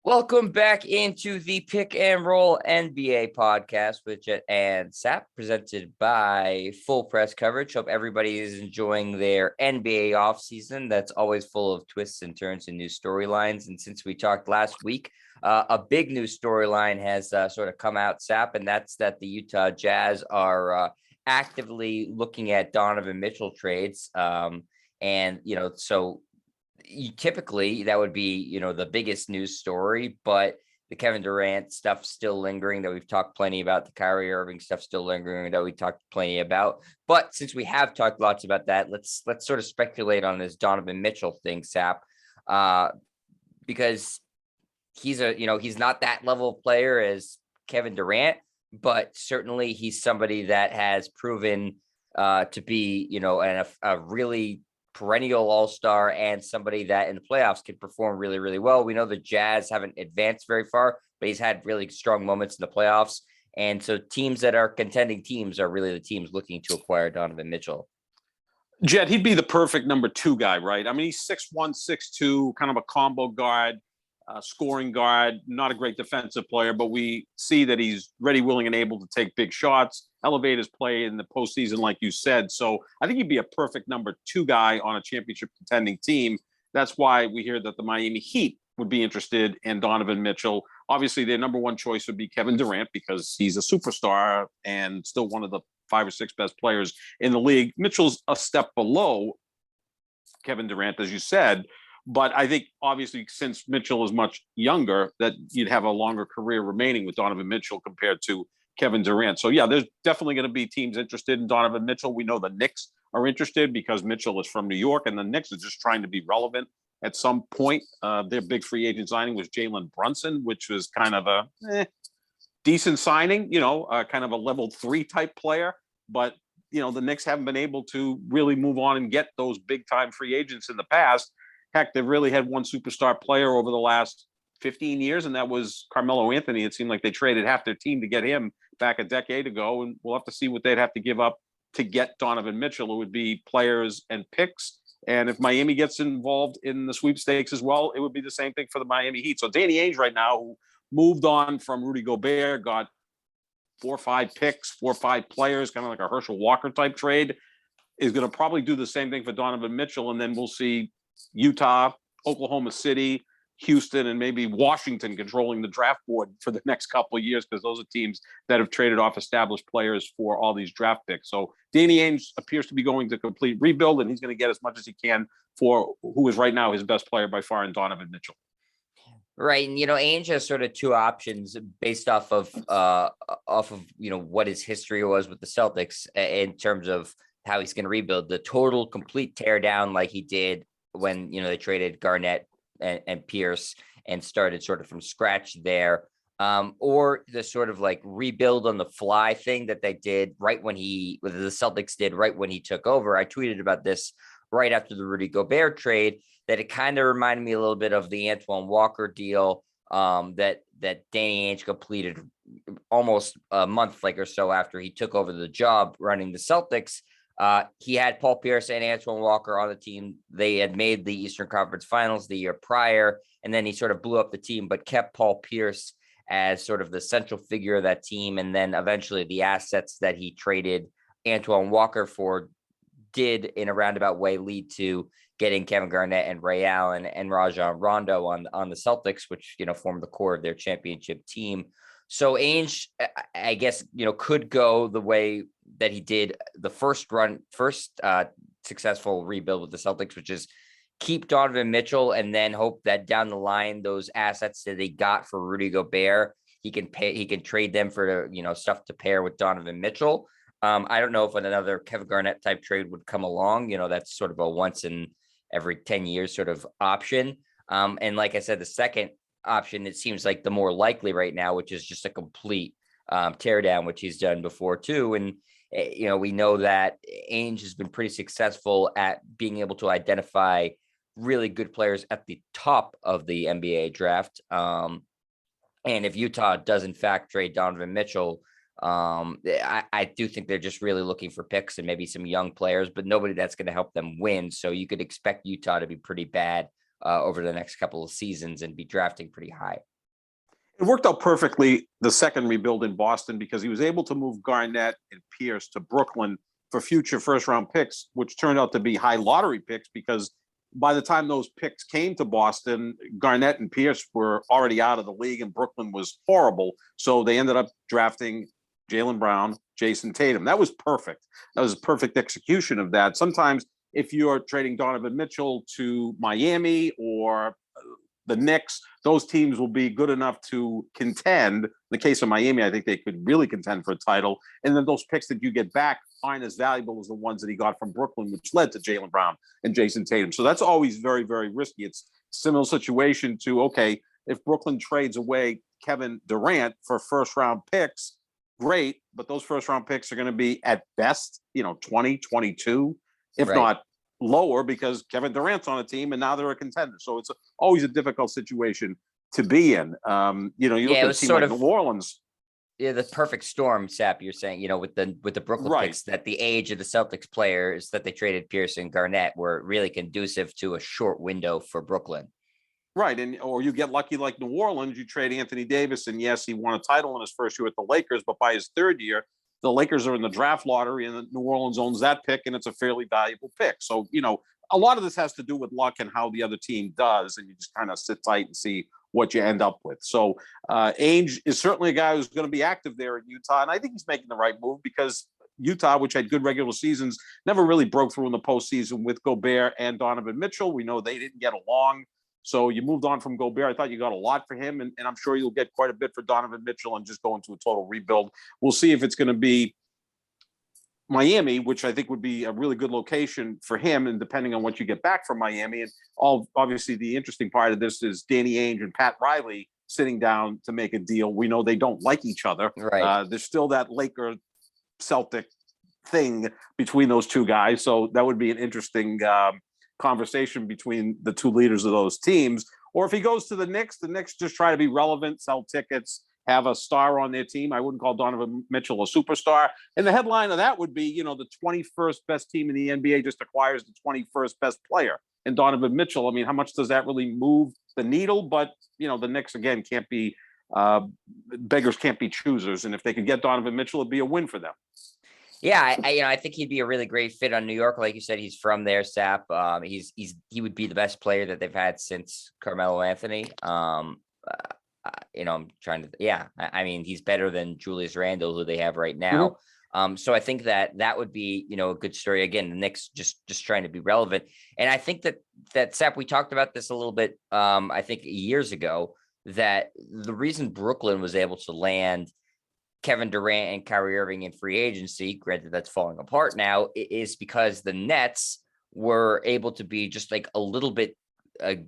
Welcome back into the Pick and Roll NBA podcast with Jet and Sap, presented by Full Press Coverage. Hope everybody is enjoying their NBA offseason. That's always full of twists and turns and new storylines. And since we talked last week, a big new storyline has sort of come out, Sap, and that's that the Utah Jazz are actively looking at Donovan Mitchell trades. So typically that would be, the biggest news story, but the Kevin Durant stuff still lingering that we've talked plenty about, the Kyrie Irving stuff still lingering that we talked plenty about. But since we have talked lots about that, let's sort of speculate on this Donovan Mitchell thing, Sap, because he's not that level of player as Kevin Durant, but certainly he's somebody that has proven to be, a really perennial all-star and somebody that in the playoffs can perform really, really well. We know the Jazz haven't advanced very far, but he's had really strong moments in the playoffs. And so teams that are contending teams are really the teams looking to acquire Donovan Mitchell. Jet, he'd be the perfect number two guy, right? I mean, he's 6'1", 6'2", kind of a combo guard, scoring guard, not a great defensive player, but we see that he's ready, willing, and able to take big shots, elevate his play in the postseason, like you said. So I think he'd be a perfect number two guy on a championship contending team. That's why we hear that the Miami Heat would be interested in Donovan Mitchell. Obviously, their number one choice would be Kevin Durant because he's a superstar and still one of the 5 or 6 best players in the league. Mitchell's a step below Kevin Durant, as you said. But I think, obviously, since Mitchell is much younger, that you'd have a longer career remaining with Donovan Mitchell compared to Kevin Durant. So, yeah, there's definitely going to be teams interested in Donovan Mitchell. We know the Knicks are interested because Mitchell is from New York, and the Knicks are just trying to be relevant at some point. Their big free agent signing was Jalen Brunson, which was kind of a decent signing, kind of a level 3 type player. But, the Knicks haven't been able to really move on and get those big-time free agents in the past. Heck, they've really had one superstar player over the last 15 years, and that was Carmelo Anthony. It seemed like they traded half their team to get him back a decade ago, and we'll have to see what they'd have to give up to get Donovan Mitchell. It would be players and picks, and if Miami gets involved in the sweepstakes as well, it would be the same thing for the Miami Heat. So Danny Ainge right now, who moved on from Rudy Gobert, got 4 or 5 picks, 4 or 5 players, kind of like a Herschel Walker type trade, is going to probably do the same thing for Donovan Mitchell, and then we'll see Utah, Oklahoma City, Houston, and maybe Washington controlling the draft board for the next couple of years because those are teams that have traded off established players for all these draft picks. So Danny Ainge appears to be going to complete rebuild, and he's going to get as much as he can for who is right now his best player by far in Donovan Mitchell. Right. And, Ainge has sort of 2 options based off of what his history was with the Celtics in terms of how he's going to rebuild. The total complete tear down like he did when, they traded Garnett and Pierce and started sort of from scratch there, or the sort of like rebuild on the fly thing that they did the Celtics did right when he took over. I tweeted about this right after the Rudy Gobert trade, that it kind of reminded me a little bit of the Antoine Walker deal that Danny Ainge completed almost a month or so after he took over the job running the Celtics. He had Paul Pierce and Antoine Walker on the team. They had made the Eastern Conference Finals the year prior, and then he sort of blew up the team, but kept Paul Pierce as sort of the central figure of that team. And then eventually the assets that he traded Antoine Walker for did in a roundabout way lead to getting Kevin Garnett and Ray Allen and Rajon Rondo on the Celtics, which, formed the core of their championship team. So Ainge, I guess, could go the way that he did the first successful rebuild with the Celtics, which is keep Donovan Mitchell and then hope that down the line, those assets that they got for Rudy Gobert, he can trade them for, stuff to pair with Donovan Mitchell. I don't know if another Kevin Garnett type trade would come along. That's sort of a once in every 10 years sort of option. And like I said, the second option, it seems like the more likely right now, which is just a complete teardown, which he's done before too. And, we know that Ainge has been pretty successful at being able to identify really good players at the top of the NBA draft. And if Utah does in fact trade Donovan Mitchell, I do think they're just really looking for picks and maybe some young players, but nobody that's going to help them win. So you could expect Utah to be pretty bad over the next couple of seasons and be drafting pretty high. It worked out perfectly, the second rebuild in Boston, because he was able to move Garnett and Pierce to Brooklyn for future first round picks, which turned out to be high lottery picks because by the time those picks came to Boston, Garnett and Pierce were already out of the league and Brooklyn was horrible. So they ended up drafting Jaylen Brown, Jason Tatum. That was perfect. That was a perfect execution of that. Sometimes if you're trading Donovan Mitchell to Miami or the Knicks, those teams will be good enough to contend. In the case of Miami, I think they could really contend for a title. And then those picks that you get back aren't as valuable as the ones that he got from Brooklyn, which led to Jaylen Brown and Jason Tatum. So that's always very, very risky. It's a similar situation to, okay, if Brooklyn trades away Kevin Durant for first round picks, great, but those first round picks are going to be at best, 20, 22, if not lower, because Kevin Durant's on a team and now they're a contender. So it's always a difficult situation to be in. You look at a team like New Orleans. Yeah, the perfect storm, Sap. You're saying, with the Brooklyn picks, that the age of the Celtics players that they traded Pierce and Garnett were really conducive to a short window for Brooklyn. Right. Or you get lucky like New Orleans, you trade Anthony Davis, and yes, he won a title in his first year with the Lakers, but by his third year, the Lakers are in the draft lottery and New Orleans owns that pick and it's a fairly valuable pick. So, a lot of this has to do with luck and how the other team does, and you just kind of sit tight and see what you end up with. So Ainge is certainly a guy who's going to be active there in Utah, and I think he's making the right move because Utah, which had good regular seasons, never really broke through in the postseason with Gobert and Donovan Mitchell. We know they didn't get along. So you moved on from Gobert. I thought you got a lot for him, and I'm sure you'll get quite a bit for Donovan Mitchell and just go into a total rebuild. We'll see if it's going to be Miami, which I think would be a really good location for him, and depending on what you get back from Miami. And obviously the interesting part of this is Danny Ainge and Pat Riley sitting down to make a deal. We know they don't like each other. Right. There's still that Laker-Celtic thing between those two guys, so that would be an interesting conversation between the two leaders of those teams. Or if he goes to the Knicks just try to be relevant, sell tickets, have a star on their team. I wouldn't call Donovan Mitchell a superstar. And the headline of that would be, the 21st best team in the NBA just acquires the 21st best player. And Donovan Mitchell, I mean, how much does that really move the needle? But, the Knicks, again, can't be beggars can't be choosers. And if they could get Donovan Mitchell, it'd be a win for them. Yeah, I think he'd be a really great fit on New York. Like you said, he's from there, Sap. He would be the best player that they've had since Carmelo Anthony. I'm trying to, I mean, he's better than Julius Randle, who they have right now. So I think that would be, a good story. Again, the Knicks just trying to be relevant. And I think that Sap, we talked about this a little bit, I think years ago, that the reason Brooklyn was able to land Kevin Durant and Kyrie Irving in free agency, granted that's falling apart now, is because the Nets were able to be just like a little bit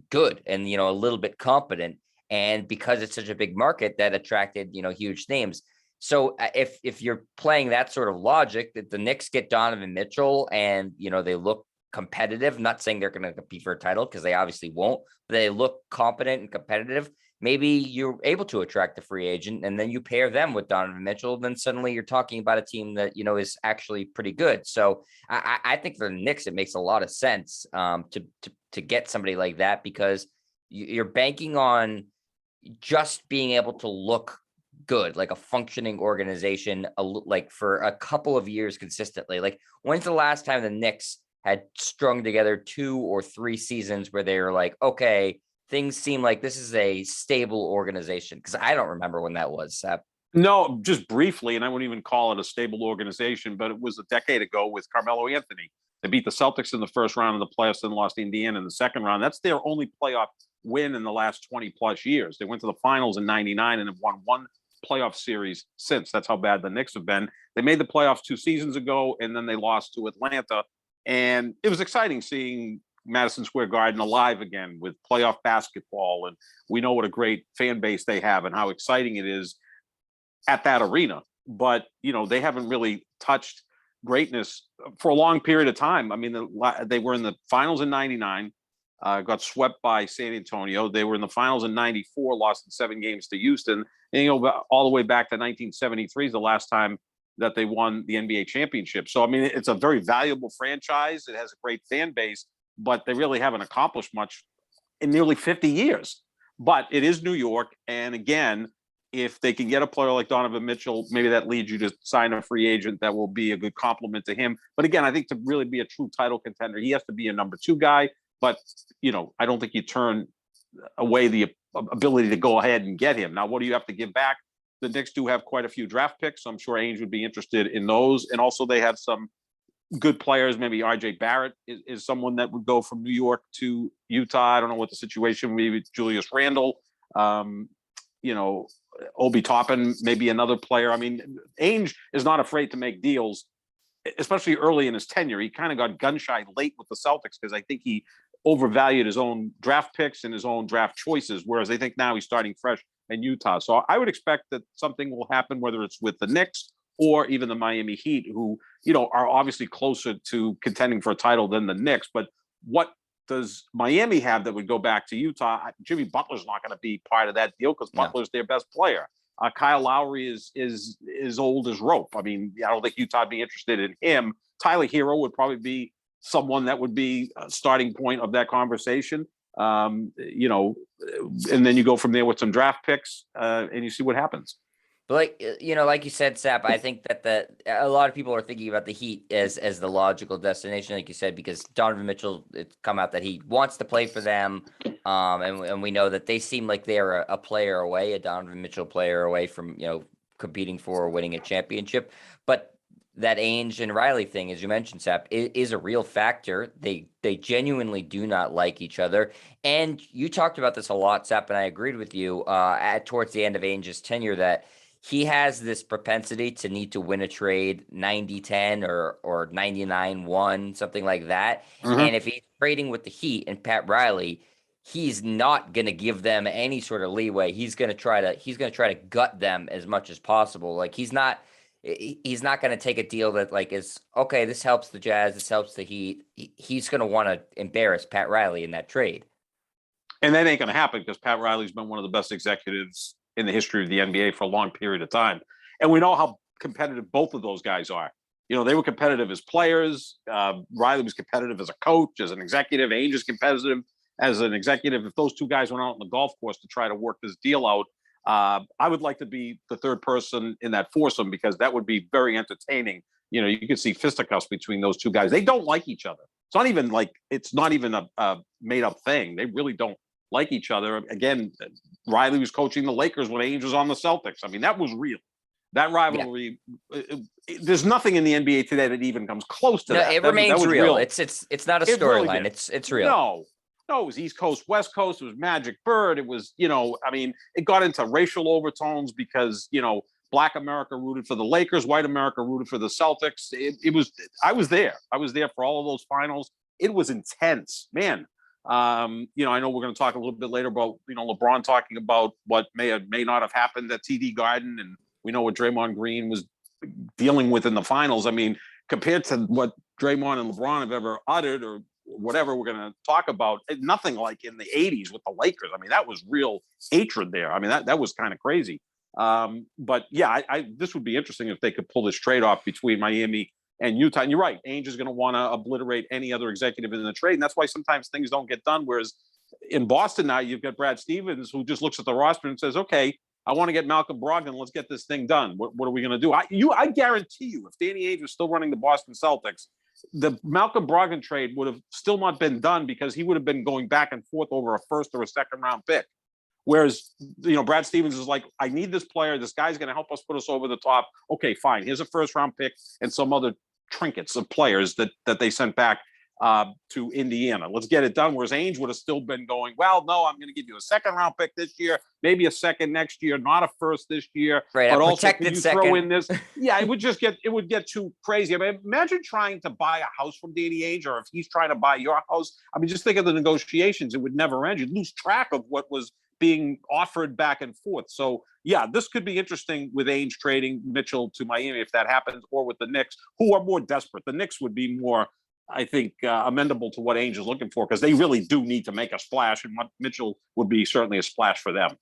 good and, a little bit competent. And because it's such a big market that attracted, huge names. So if you're playing that sort of logic, that the Knicks get Donovan Mitchell and, they look competitive, not saying they're going to compete for a title because they obviously won't, but they look competent and competitive. Maybe you're able to attract a free agent and then you pair them with Donovan Mitchell. Then suddenly you're talking about a team that, is actually pretty good. So I think for the Knicks, it makes a lot of sense to get somebody like that because you're banking on just being able to look good, like a functioning organization, like for a couple of years consistently. Like when's the last time the Knicks had strung together 2 or 3 seasons where they were like, okay, things seem like this is a stable organization? Because I don't remember when that was, Sap. No, just briefly, and I wouldn't even call it a stable organization, but it was a decade ago with Carmelo Anthony. They beat the Celtics in the first round of the playoffs and lost to Indiana in the second round. That's their only playoff win in the last 20 plus years. They went to the finals in 99 and have won one playoff series since. That's how bad the Knicks have been. They made the playoffs 2 seasons ago, and then they lost to Atlanta. And it was exciting seeing Madison Square Garden alive again with playoff basketball. And we know what a great fan base they have and how exciting it is at that arena. But, they haven't really touched greatness for a long period of time. I mean, they were in the finals in 99, got swept by San Antonio. They were in the finals in 94, lost in 7 games to Houston. And, all the way back to 1973 is the last time that they won the NBA championship. So, I mean, it's a very valuable franchise. It has a great fan base, but they really haven't accomplished much in nearly 50 years. But it is New York. And again, if they can get a player like Donovan Mitchell, maybe that leads you to sign a free agent that will be a good compliment to him. But again, I think to really be a true title contender, he has to be a number 2 guy. But, I don't think you turn away the ability to go ahead and get him. Now, what do you have to give back? The Knicks do have quite a few draft picks, so I'm sure Ainge would be interested in those. And also they have some good players. Maybe RJ Barrett is someone that would go from New York to Utah. I don't know what the situation would be with Julius Randle. Obi Toppin, maybe another player. I mean, Ainge is not afraid to make deals, especially early in his tenure. He kind of got gun shy late with the Celtics because I think he overvalued his own draft picks and his own draft choices, whereas I think now he's starting fresh in Utah. So I would expect that something will happen, whether it's with the Knicks or even the Miami Heat, who, are obviously closer to contending for a title than the Knicks. But what does Miami have that would go back to Utah? Jimmy Butler's not going to be part of that deal because Butler's their best player. Kyle Lowry is old as rope. I mean, I don't think Utah would be interested in him. Tyler Hero would probably be someone that would be a starting point of that conversation. And then you go from there with some draft picks and you see what happens. But like you said, Sap, I think that a lot of people are thinking about the Heat as the logical destination, like you said, because Donovan Mitchell, it's come out that he wants to play for them, and we know that they seem like they are a player away, a Donovan Mitchell player away from competing for or winning a championship. But that Ainge and Riley thing, as you mentioned, Sap, is a real factor. They genuinely do not like each other, and you talked about this a lot, Sap, and I agreed with you towards the end of Ainge's tenure that he has this propensity to need to win a trade 90-10 or 99-1, something like that. Mm-hmm. And if he's trading with the Heat and Pat Riley, he's not going to give them any sort of leeway. He's going to try to gut them as much as possible. Like he's not going to take a deal that like is okay. This helps the Jazz. This helps the Heat. He's going to want to embarrass Pat Riley in that trade. And that ain't going to happen because Pat Riley's been one of the best executives in the history of the NBA for a long period of time. And we know how competitive both of those guys are. They were competitive as players. Riley was competitive as a coach, as an executive. Ainge is competitive as an executive. If those two guys went out on the golf course to try to work this deal out, I would like to be the third person in that foursome because that would be very entertaining. You could see fisticuffs between those two guys. They don't like each other. It's not even a made up thing. They really don't like each other. Again, Riley was coaching the Lakers when Ainge was on the Celtics. I mean, that was real. That rivalry, there's nothing in the NBA today that even comes close to that. It remains that real. It's not a storyline. It's real. No, it was East Coast, West Coast. It was Magic Bird. It was, it got into racial overtones because, Black America rooted for the Lakers, white America rooted for the Celtics. I was there. I was there for all of those finals. It was intense, man. I know we're going to talk a little bit later about, LeBron talking about what may or may not have happened at TD Garden. And we know what Draymond Green was dealing with in the finals. I mean, compared to what Draymond and LeBron have ever uttered or whatever we're going to talk about, nothing like in the 80s with the Lakers. I mean, that was real hatred there. I mean, that was kind of crazy. But yeah, this would be interesting if they could pull this trade off between Miami and Utah. And you're right, Ainge is going to want to obliterate any other executive in the trade. And that's why sometimes things don't get done. Whereas in Boston now, you've got Brad Stevens, who just looks at the roster and says, okay, I want to get Malcolm Brogdon. Let's get this thing done. What are we going to do? I guarantee you, if Danny Ainge was still running the Boston Celtics, the Malcolm Brogdon trade would have still not been done because he would have been going back and forth over a first or a second round pick. Whereas, Brad Stevens is like, I need this player. This guy's going to help us put us over the top. Okay, fine. Here's a first round pick and some other trinkets of players that they sent back to Indiana. Let's get it done. Whereas Ainge would have still been going, well, no, I'm going to give you a second round pick this year, maybe a second next year, not a first this year. Right, but a also, protected can you second. throw in this? Yeah, it would get too crazy. I mean, imagine trying to buy a house from Danny Ainge, or if he's trying to buy your house. I mean, just think of the negotiations. It would never end. You'd lose track of what was being offered back and forth. So yeah, this could be interesting with Ainge trading Mitchell to Miami if that happens, or with the Knicks, who are more desperate. The Knicks would be more, I think, amendable to what Ainge is looking for because they really do need to make a splash, and Mitchell would be certainly a splash for them.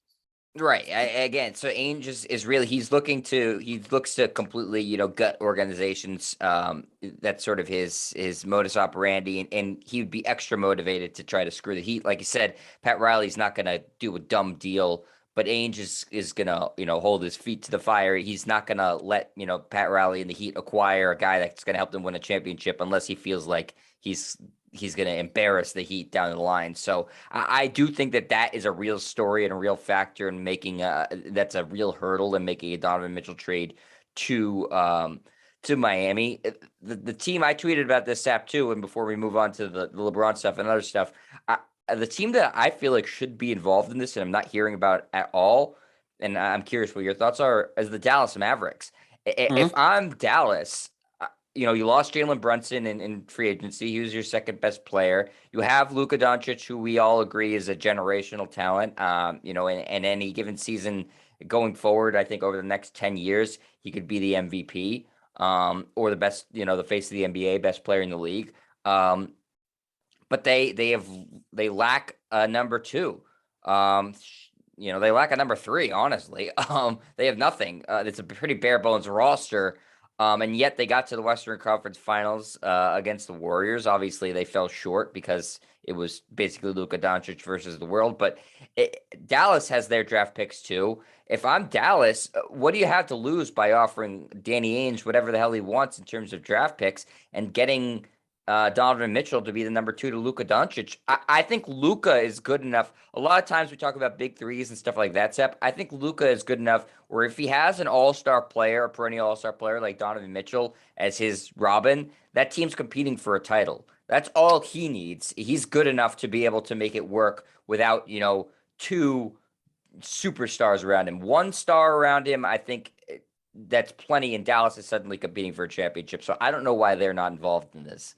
Right. Again, so Ainge is really he looks to completely gut organizations. That's sort of his modus operandi, and he would be extra motivated to try to screw the Heat. Like you said, Pat Riley's not going to do a dumb deal but Ainge is gonna, hold his feet to the fire. He's not gonna let, Pat Riley and the Heat acquire a guy that's gonna help them win a championship unless he feels like he's gonna embarrass the Heat down the line. So I do think that is a real story and a real factor in making that's a real hurdle in making a Donovan Mitchell trade to Miami. The team, I tweeted about this Sap too, and before we move on to the LeBron stuff and other stuff, the team that I feel like should be involved in this, and I'm not hearing about at all, and I'm curious what your thoughts are, is the Dallas Mavericks. If I'm Dallas, you lost Jalen Brunson in free agency. He was your second best player. You have Luka Doncic, who we all agree is a generational talent. In any given season going forward, I think over the next 10 years, he could be the MVP, or the best, the face of the NBA, best player in the league. But they lack a number two. They lack a number three, honestly. They have nothing. It's a pretty bare bones roster. And yet they got to the Western Conference Finals against the Warriors. Obviously, they fell short because it was basically Luka Doncic versus the world. But Dallas has their draft picks too. If I'm Dallas, what do you have to lose by offering Danny Ainge whatever the hell he wants in terms of draft picks and getting Donovan Mitchell to be the number two to Luka Doncic? I think Luka is good enough. A lot of times we talk about big threes and stuff like that, Sep. I think Luka is good enough where if he has an all-star player, a perennial all-star player like Donovan Mitchell as his Robin, that team's competing for a title. That's all he needs. He's good enough to be able to make it work without, two superstars around him. One star around him, I think that's plenty, and Dallas is suddenly competing for a championship. So I don't know why they're not involved in this.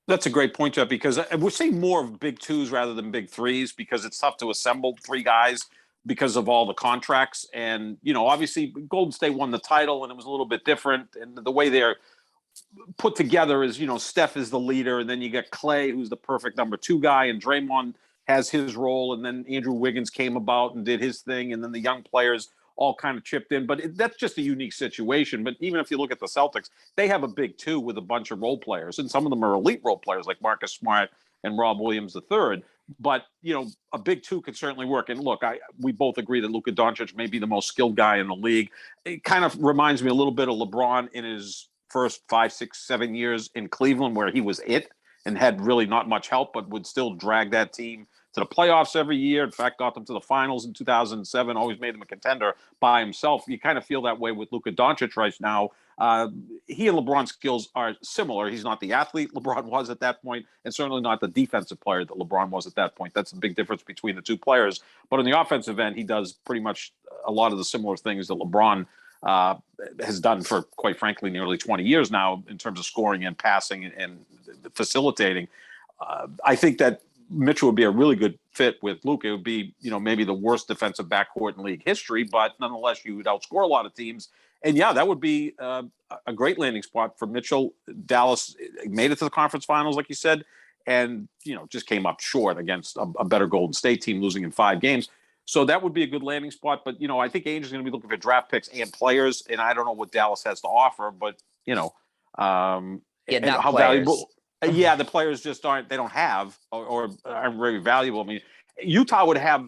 That's a great point, Jeff, because we're seeing more of big twos rather than big threes because it's tough to assemble three guys because of all the contracts. And, obviously Golden State won the title and it was a little bit different. And the way they're put together is, Steph is the leader. And then you get Clay, who's the perfect number two guy, and Draymond has his role. And then Andrew Wiggins came about and did his thing. And then the young players all kind of chipped in. But that's just a unique situation. But even if you look at the Celtics, they have a big two with a bunch of role players. And some of them are elite role players like Marcus Smart and Rob Williams III. But, a big two could certainly work. And look, we both agree that Luka Doncic may be the most skilled guy in the league. It kind of reminds me a little bit of LeBron in his first 5, 6, 7 years in Cleveland, where he was it and had really not much help, but would still drag that team to the playoffs every year. In fact, got them to the finals in 2007, always made them a contender by himself. You kind of feel that way with Luka Doncic right now. He and LeBron's skills are similar. He's not the athlete LeBron was at that point, and certainly not the defensive player that LeBron was at that point. That's the big difference between the two players. But on the offensive end, he does pretty much a lot of the similar things that LeBron has done for, quite frankly, nearly 20 years now in terms of scoring and passing and facilitating. I think that Mitchell would be a really good fit with Luka. It would be, maybe the worst defensive backcourt in league history, but nonetheless, you would outscore a lot of teams. And yeah, that would be a great landing spot for Mitchell. Dallas made it to the conference finals, like you said, and, just came up short against a better Golden State team, losing in 5 games. So that would be a good landing spot. But, I think Ainge is going to be looking for draft picks and players. And I don't know what Dallas has to offer, but, not how players. valuable. Yeah, the players just they don't have or aren't very valuable. I mean, Utah would have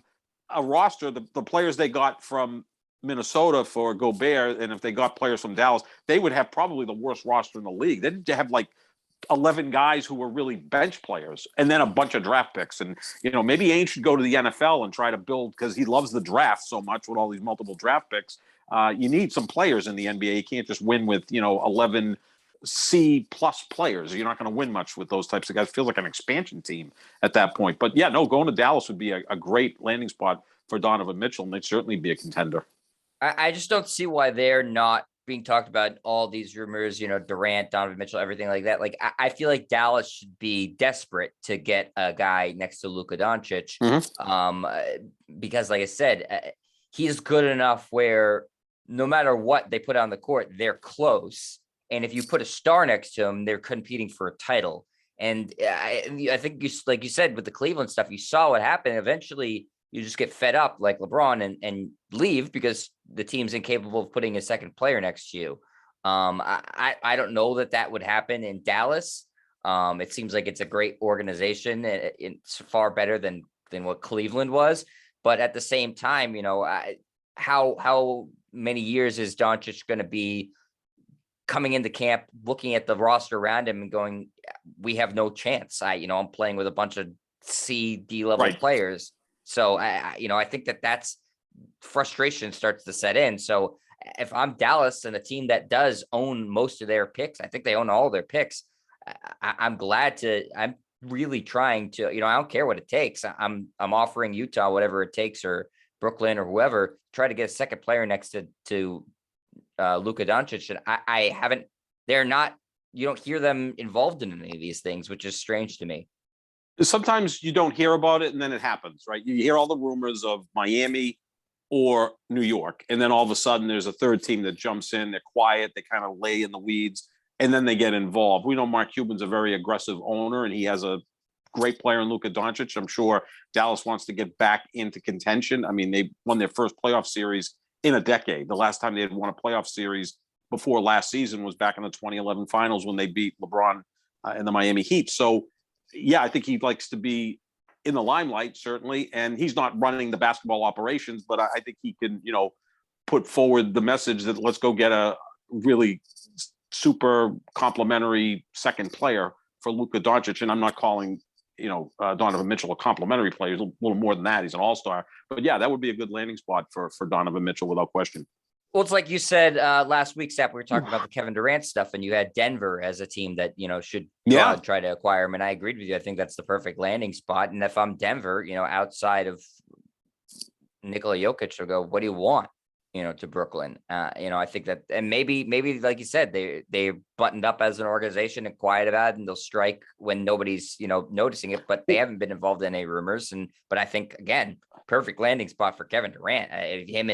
a roster, the players they got from Minnesota for Gobert, and if they got players from Dallas, they would have probably the worst roster in the league. They'd have like 11 guys who were really bench players and then a bunch of draft picks. And, maybe Ainge should go to the NFL and try to build, because he loves the draft so much with all these multiple draft picks. You need some players in the NBA. You can't just win with, 11 C+ players. You're not going to win much with those types of guys. It feels like an expansion team at that point. But yeah, no, going to Dallas would be a great landing spot for Donovan Mitchell, and they'd certainly be a contender. I just don't see why they're not being talked about in all these rumors, Durant, Donovan Mitchell, everything like that. Like, I feel like Dallas should be desperate to get a guy next to Luka Doncic, because like I said, he's good enough where no matter what they put on the court, they're close. And if you put a star next to him, they're competing for a title. And I think like you said, with the Cleveland stuff, you saw what happened. Eventually, you just get fed up like LeBron and leave because the team's incapable of putting a second player next to you. I don't know that would happen in Dallas. It seems like it's a great organization. It's far better than what Cleveland was. But at the same time, how many years is Doncic going to be coming into camp, looking at the roster around him and going, we have no chance. I'm playing with a bunch of D level players. So I think that's frustration starts to set in. So if I'm Dallas and a team that does own most of their picks, I think they own all their picks. I'm really trying to, I don't care what it takes. I'm offering Utah whatever it takes, or Brooklyn or whoever, try to get a second player next to Luka Doncic. And you don't hear them involved in any of these things, which is strange to me. Sometimes you don't hear about it and then it happens, right? You hear all the rumors of Miami or New York, and then all of a sudden there's a third team that jumps in. They're quiet. They kind of lay in the weeds, and then they get involved. We know Mark Cuban's a very aggressive owner, and he has a great player in Luka Doncic. I'm sure Dallas wants to get back into contention. I mean, they won their first playoff series in a decade. The last time they had won a playoff series before last season was back in the 2011 finals when they beat LeBron and the Miami Heat. So, yeah, I think he likes to be in the limelight, certainly, and he's not running the basketball operations, but I think he can, put forward the message that let's go get a really super complimentary second player for Luka Doncic. And I'm not calling, Donovan Mitchell a complimentary player. He's a little more than that. He's an all-star. But yeah, that would be a good landing spot for Donovan Mitchell without question. Well, it's like you said last week, Sap, we were talking about the Kevin Durant stuff, and you had Denver as a team that, should try to acquire him. And I agreed with you. I think that's the perfect landing spot. And if I'm Denver, outside of Nikola Jokic, I'll go, what do you want, to Brooklyn? I think that, and maybe like you said, they buttoned up as an organization and quiet about it, and they'll strike when nobody's, noticing it, but they haven't been involved in any rumors. But I think, again, perfect landing spot for Kevin Durant. Him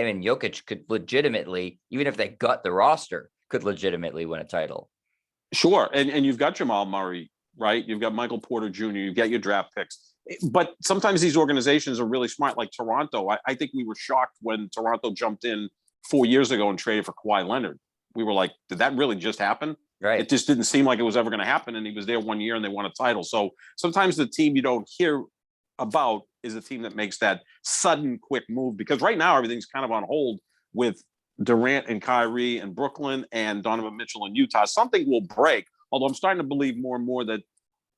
and Jokic could legitimately, even if they gut the roster, could legitimately win a title. Sure. And you've got Jamal Murray, right? You've got Michael Porter Jr., you've got your draft picks. But sometimes these organizations are really smart, like Toronto. I think we were shocked when Toronto jumped in 4 years ago and traded for Kawhi Leonard. We were like, did that really just happen? Right. It just didn't seem like it was ever going to happen. And he was there 1 year and they won a title. So sometimes the team you don't hear about is a team that makes that sudden quick move, because right now everything's kind of on hold with Durant and Kyrie and Brooklyn and Donovan Mitchell in Utah. Something will break, although I'm starting to believe more and more that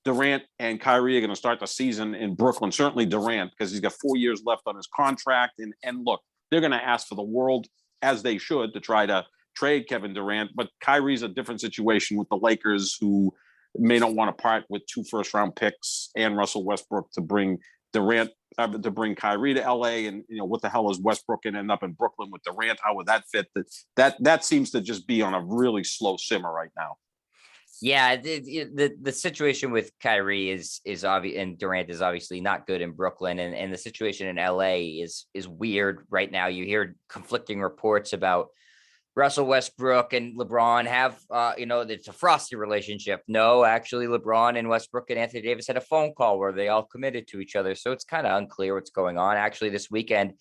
Durant and Kyrie are going to start the season in Brooklyn. Certainly Durant, because he's got 4 years left on his contract. And look, they're going to ask for the world, as they should, to try to trade Kevin Durant. But Kyrie's a different situation with the Lakers, who may not want to part with 2 first-round picks and Russell Westbrook to bring Durant, to bring Kyrie to LA. And what the hell is Westbrook going to end up in Brooklyn with Durant? How would that fit? That seems to just be on a really slow simmer right now. Yeah, the situation with Kyrie is obvious, and Durant is obviously not good in Brooklyn, and the situation in LA is weird right now. You hear conflicting reports about Russell Westbrook and LeBron have, it's a frosty relationship. No, actually, LeBron and Westbrook and Anthony Davis had a phone call where they all committed to each other. So it's kind of unclear what's going on. Actually, this weekend,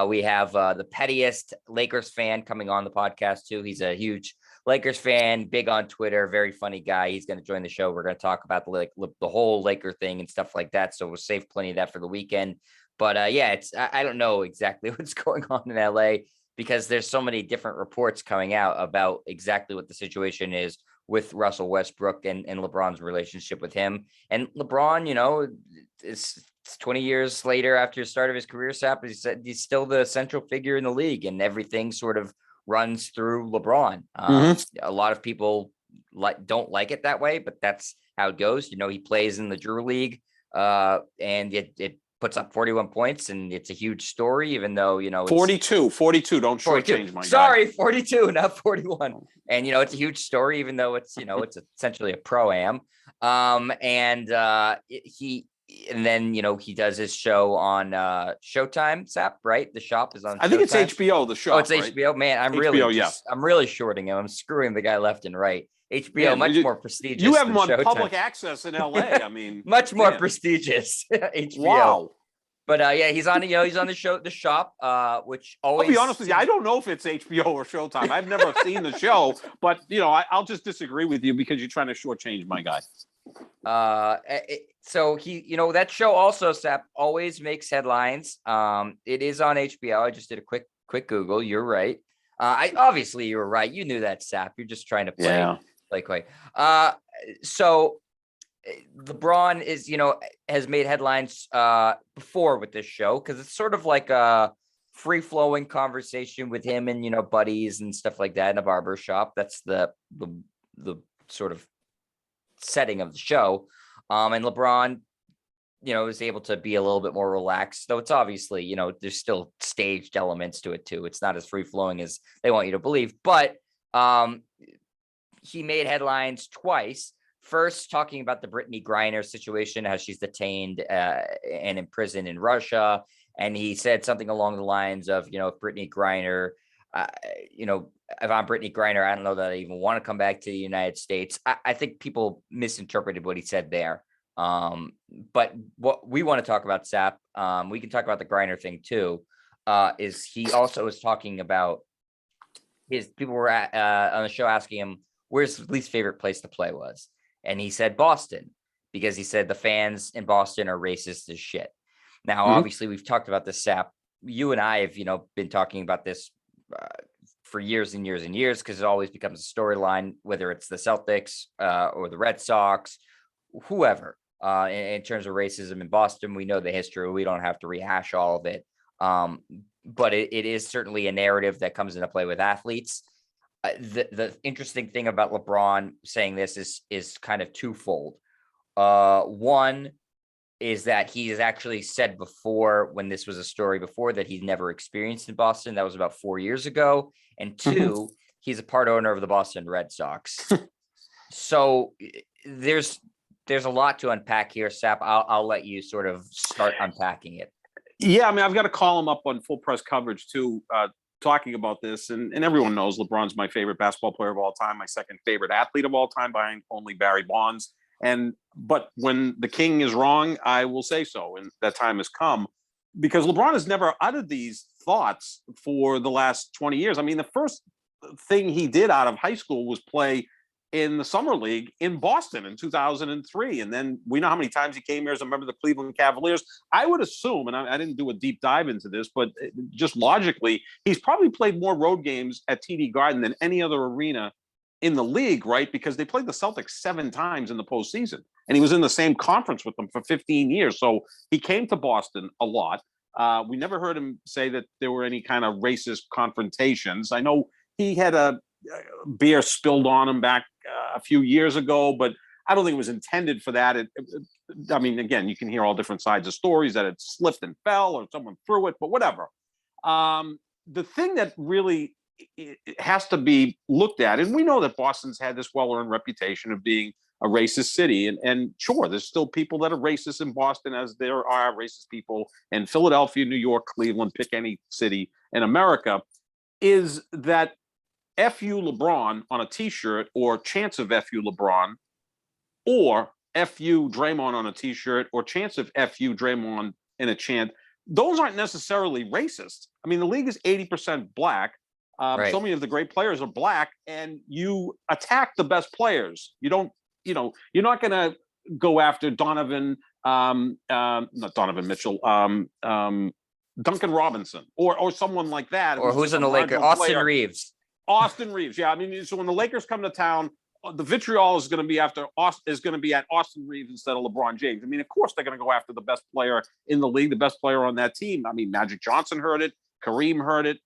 we have the pettiest Lakers fan coming on the podcast, too. He's a huge Lakers fan, big on Twitter, very funny guy. He's going to join the show. We're going to talk about the whole Laker thing and stuff like that. So we'll save plenty of that for the weekend. But I don't know exactly what's going on in LA, because there's so many different reports coming out about exactly what the situation is with Russell Westbrook and LeBron's relationship with him. And LeBron, it's 20 years later after the start of his career, Sap, he said he's still the central figure in the league, and everything sort of runs through LeBron. A lot of people don't like it that way, but that's how it goes. He plays in the Drew League, and it puts up 41 points, and it's a huge story, even though, 42. Don't shortchange my guy. Sorry, 42, not 41. And, it's a huge story, even though it's, it's essentially a pro-am. And then, he does his show on Showtime, Sap, right? The Shop is on I think Showtime. It's HBO, The Shop. Oh, it's right? HBO? Man, I'm really shorting him. I'm screwing the guy left and right. HBO, much more prestigious. You have him on Showtime. public access in LA. I mean, much more prestigious. HBO. Wow. But he's on the show, The Shop, which always. I'll be honest with you, I don't know if it's HBO or Showtime. I've never seen the show, but I'll just disagree with you because you're trying to shortchange my guy. So that show also, Sap, always makes headlines. It is on HBO. I just did a quick Google. You're right. Obviously you were right. You knew that, Sap. You're just trying to play quick. So LeBron is, has made headlines before with this show because it's sort of like a free flowing conversation with him and buddies and stuff like that in a barber shop. That's the sort of setting of the show. And LeBron, is able to be a little bit more relaxed, though it's obviously, there's still staged elements to it too. It's not as free flowing as they want you to believe, but he made headlines twice. First, talking about the Brittany Griner situation, how she's detained and imprisoned in Russia. And he said something along the lines of, if Brittany Griner, if I'm Brittany Griner, I don't know that I even want to come back to the United States. I think people misinterpreted what he said there. But what we want to talk about, Sap, we can talk about the Griner thing too, is he also was talking about people were on the show asking him where's his least favorite place to play was. And he said Boston, because he said the fans in Boston are racist as shit. Now, obviously, we've talked about this, Sap. You and I have, been talking about this for years and years and years, because it always becomes a storyline, whether it's the Celtics or the Red Sox, whoever. In terms of racism in Boston, we know the history. We don't have to rehash all of it. But it is certainly a narrative that comes into play with athletes. The interesting thing about LeBron saying this is kind of twofold. One is that he has actually said before, when this was a story before, that he's never experienced in Boston. That was about 4 years ago. And two, he's a part owner of the Boston Red Sox. So there's a lot to unpack here, Sap. I'll let you sort of start unpacking it. Yeah, I mean, I've got a column up on Full Press Coverage too, talking about this, and everyone knows LeBron's my favorite basketball player of all time, my second favorite athlete of all time, behind only Barry Bonds. But when the king is wrong, I will say so, and that time has come, because LeBron has never uttered these thoughts for the last 20 years. I mean, the first thing he did out of high school was play in the summer league in Boston in 2003. And then we know how many times he came here as a member of the Cleveland Cavaliers. I would assume, and I didn't do a deep dive into this, but just logically, he's probably played more road games at TD Garden than any other arena in the league, right? Because they played the Celtics 7 times in the postseason, and he was in the same conference with them for 15 years. So he came to Boston a lot. We never heard him say that there were any kind of racist confrontations. I know he had a beer spilled on him back a few years ago, but I don't think it was intended for that. I mean, again, you can hear all different sides of stories, that it slipped and fell or someone threw it, but whatever. The thing that really it has to be looked at, and we know that Boston's had this well-earned reputation of being a racist city, and sure, there's still people that are racist in Boston, as there are racist people in Philadelphia, New York, Cleveland, pick any city in America, is that FU LeBron on a t-shirt, or chance of FU LeBron, or FU Draymond on a t-shirt, or chance of FU Draymond in a chant, those aren't necessarily racist. I mean, the league is 80% black. Right. So many of the great players are black, and you attack the best players. You don't, you're not going to go after Donovan, not Donovan Mitchell, Duncan Robinson, or someone like that. Or who's in the Lakers? Austin Reeves. Austin Reeves, yeah. I mean, so when the Lakers come to town, the vitriol is going to be at Austin Reeves instead of LeBron James. I mean, of course they're going to go after the best player in the league, the best player on that team. I mean, Magic Johnson heard it, Kareem heard it,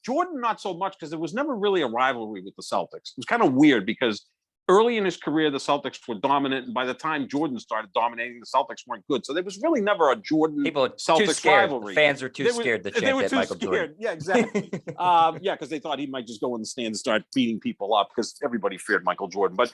Jordan not so much, because there was never really a rivalry with the Celtics. It was kind of weird, because early in his career, the Celtics were dominant, and by the time Jordan started dominating, the Celtics weren't good. So there was really never a Jordan-Celtics rivalry. The fans were too scared to chant at Michael Jordan. Yeah, exactly. Because they thought he might just go in the stand and start beating people up, because everybody feared Michael Jordan. But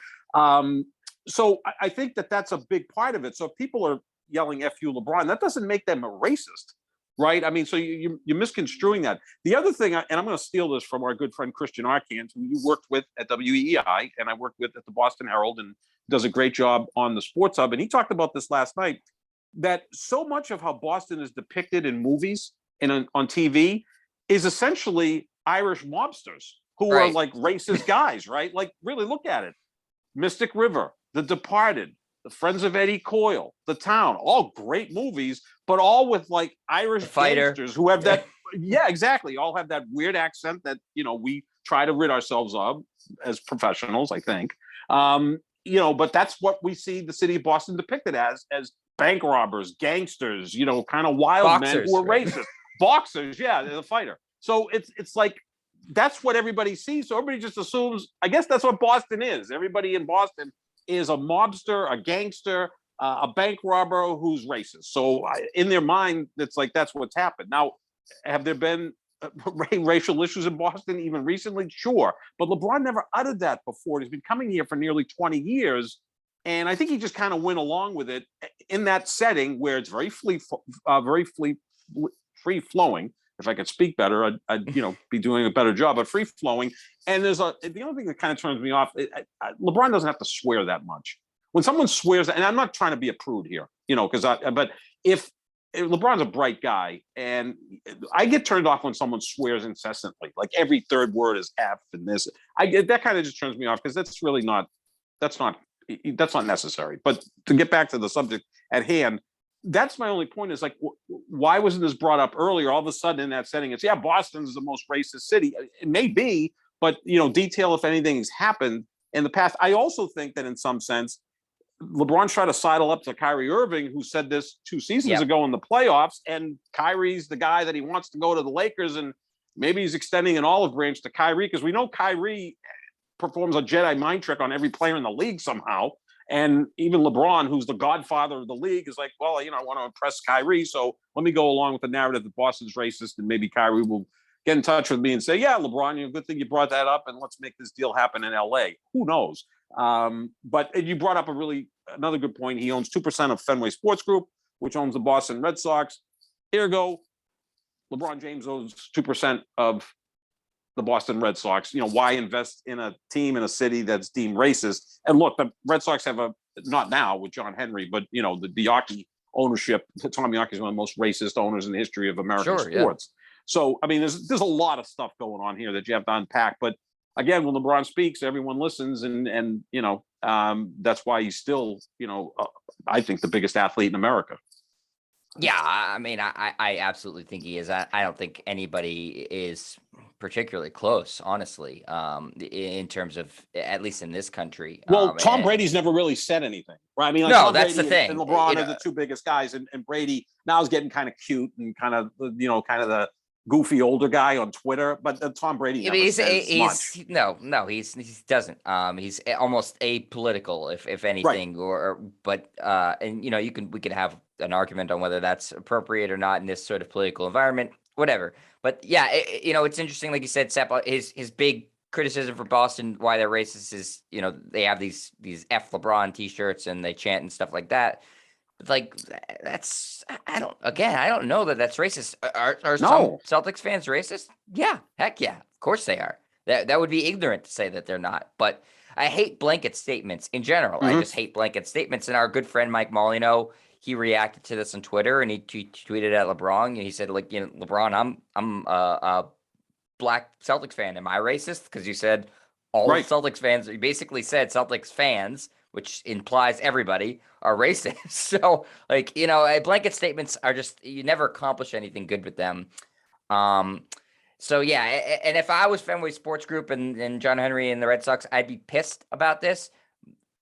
so I think that that's a big part of it. So if people are yelling "FU LeBron," that doesn't make them a racist. Right. I mean, so you're misconstruing that. The other thing, and I'm going to steal this from our good friend Christian Arcand, who you worked with at WEEI, and I worked with at the Boston Herald, and does a great job on the Sports Hub. And he talked about this last night, that so much of how Boston is depicted in movies and on TV is essentially Irish mobsters who are like racist guys, right? Like, really look at it. Mystic River, The Departed, The Friends of Eddie Coyle, The Town, all great movies, but all with like Irish gangsters who have that. Yeah, exactly. All have that weird accent that, we try to rid ourselves of as professionals, I think. But that's what we see the city of Boston depicted as bank robbers, gangsters, kind of wild Boxers, men who are right? racist. Boxers, yeah, they're the fighter. So it's like that's what everybody sees. So everybody just assumes, I guess that's what Boston is. Everybody in Boston is a mobster, a gangster, a bank robber who's racist. So in their mind, it's like that's what's happened. Now, have there been racial issues in Boston even recently? Sure. But LeBron never uttered that before. He's been coming here for nearly 20 years. And I think he just kind of went along with it in that setting where it's very free flowing. If I could speak better, I'd be doing a better job. But free flowing, and the only thing that kind of turns me off. LeBron doesn't have to swear that much. When someone swears, and I'm not trying to be a prude here, but if LeBron's a bright guy, and I get turned off when someone swears incessantly, like every third word is F and this. That kind of just turns me off because that's really not. That's not necessary. But to get back to the subject at hand, that's my only point is like, why wasn't this brought up earlier? All of a sudden in that setting, it's Boston's the most racist city. It may be, but detail if anything has happened in the past. I also think that in some sense, LeBron tried to sidle up to Kyrie Irving, who said this 2 seasons ago in the playoffs, and Kyrie's the guy that he wants to go to the Lakers, and maybe he's extending an olive branch to Kyrie because we know Kyrie performs a Jedi mind trick on every player in the league somehow. And even LeBron, who's the godfather of the league, is like, well, I want to impress Kyrie, so let me go along with the narrative that Boston's racist, and maybe Kyrie will get in touch with me and say, yeah, LeBron, good thing you brought that up, and let's make this deal happen in LA. Who knows? But you brought up another good point. He owns 2% of Fenway Sports Group, which owns the Boston Red Sox. Ergo, LeBron James owns 2% of the Boston Red Sox. Why invest in a team in a city that's deemed racist? And look, the Red Sox have not now with John Henry, but the Yawkey ownership. Tom Yawkey is one of the most racist owners in the history of American sports. Yeah. So, I mean, there's a lot of stuff going on here that you have to unpack. But again, when LeBron speaks, everyone listens, and that's why he's still, I think the biggest athlete in America. Yeah, I mean, I absolutely think he is. I don't think anybody is particularly close, honestly, in terms of, at least in this country. Well, Tom Brady's never really said anything, right? I mean, like no, Tom that's Brady the thing. And LeBron are the two biggest guys, and Brady now is getting kind of cute and kind of the goofy older guy on Twitter, but Tom Brady never says much. No, he doesn't. He's almost apolitical, if anything, right. And we could have an argument on whether that's appropriate or not in this sort of political environment, whatever. But yeah, it's interesting, like you said, Sepp, his big criticism for Boston, why they're racist is, they have these F LeBron t-shirts and they chant and stuff like that. Like I don't know that that's racist. Are some Celtics fans racist? Yeah, heck yeah, of course they are. That would be ignorant to say that they're not. But I hate blanket statements in general. Mm-hmm. I just hate blanket statements. And our good friend Mike Molino, he reacted to this on Twitter and he tweeted at LeBron and he said, like, LeBron, I'm a black Celtics fan. Am I racist? Because you said all Celtics fans. You basically said Celtics fans, which implies everybody, are racist. So, like, blanket statements are just, you never accomplish anything good with them. So, yeah, and if I was Fenway Sports Group and John Henry and the Red Sox, I'd be pissed about this.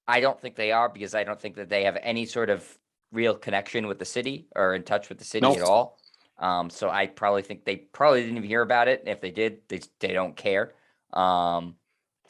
I don't think they are, because I don't think that they have any sort of real connection with the city or in touch with the city at all. So I probably think they probably didn't even hear about it. If they did, they don't care.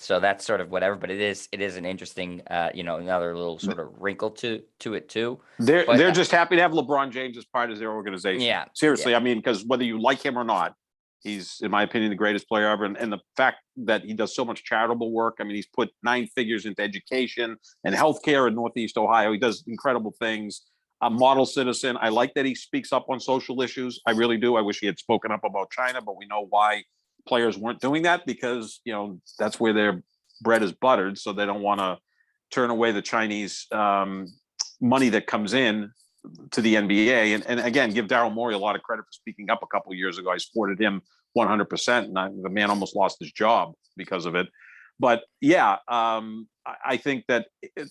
So that's sort of whatever, but it is an interesting, another little sort of wrinkle to it too. They're just happy to have LeBron James as part of their organization. Yeah, seriously. Yeah. I mean, because whether you like him or not, he's, in my opinion, the greatest player ever. And the fact that he does so much charitable work. I mean, he's put 9 figures into education and healthcare in Northeast Ohio. He does incredible things. A model citizen. I like that he speaks up on social issues. I really do. I wish he had spoken up about China, but we know why players weren't doing that, because that's where their bread is buttered, so they don't want to turn away the Chinese money that comes in to the NBA. And again, give Daryl Morey a lot of credit for speaking up a couple of years ago. I supported him 100%, and the man almost lost his job because of it. But yeah, I think that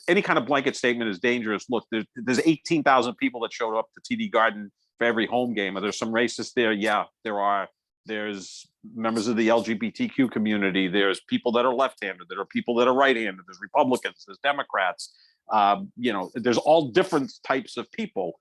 any kind of blanket statement is dangerous. Look, there's 18,000 people that showed up to TD Garden for every home game. Are there some racists there? Yeah, there are. There's members of the LGBTQ community. There's people that are left-handed. There are people that are right-handed. There's Republicans. There's Democrats. There's all different types of people.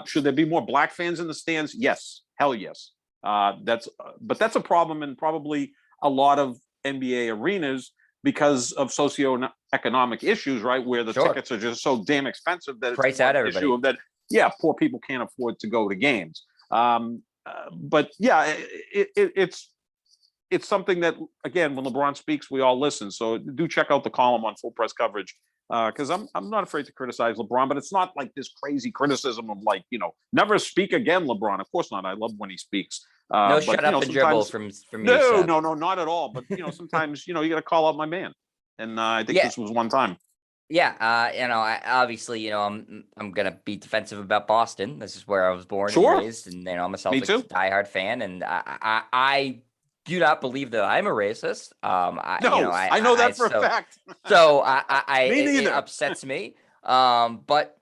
Should there be more black fans in the stands? Yes, hell yes. But that's a problem in probably a lot of NBA arenas because of socioeconomic issues, right? Where the tickets are just so damn expensive that price out everybody. Issue of that. Yeah, poor people can't afford to go to games. But yeah, it's something that, again, when LeBron speaks, we all listen. So do check out the column on Full Press Coverage, because I'm not afraid to criticize LeBron, but it's not like this crazy criticism of like, never speak again, LeBron. Of course not. I love when he speaks. No, shut up and dribble from no, you. No, not at all. But sometimes you got to call out my man, and I think this was one time. Yeah, I obviously, I'm gonna be defensive about Boston. This is where I was born and raised, and I'm a Celtics diehard fan, and I do not believe that I'm a racist. I know that for a fact. So it upsets me. But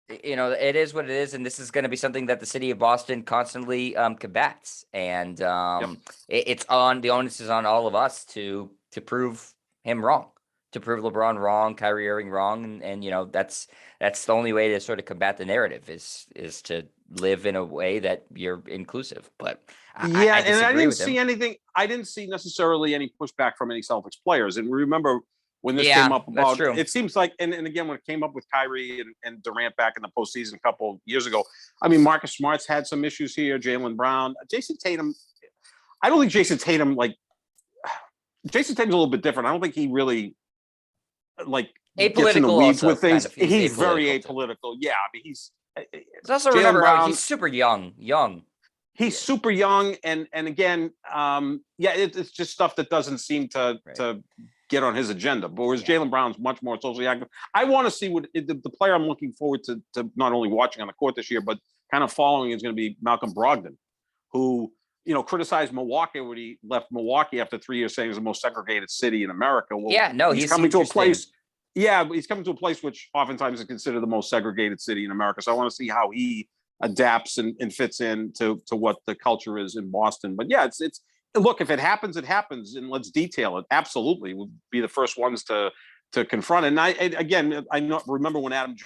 it is what it is, and this is going to be something that the city of Boston constantly combats, and the onus is on all of us to prove him wrong. To prove LeBron wrong, Kyrie Irving wrong, and that's the only way to sort of combat the narrative is to live in a way that you're inclusive. But I didn't see anything. I didn't see necessarily any pushback from any Celtics players. And remember when this came up about, it seems like, and again when it came up with Kyrie and Durant back in the postseason a couple of years ago. I mean, Marcus Smart's had some issues here. Jaylen Brown, Jason Tatum. I don't think Jason Tatum's a little bit different. I don't think he really gets in the weeds with things. He's very apolitical. Yeah, I mean, let's also remember he's super young. He's super young, and again, it's just stuff that doesn't seem to get on his agenda. But whereas Jaylen Brown's much more socially active. I want to see what the player I'm looking forward to not only watching on the court this year, but kind of following is going to be Malcolm Brogdon, who criticized Milwaukee when he left Milwaukee after 3 years, saying it was the most segregated city in America. Well, he's coming to a place. Yeah, he's coming to a place which oftentimes is considered the most segregated city in America. So I want to see how he adapts and fits in to what the culture is in Boston. But yeah, it's look, if it happens, it happens, and let's detail it. Absolutely, we'll be the first ones to confront it. And I remember when Adam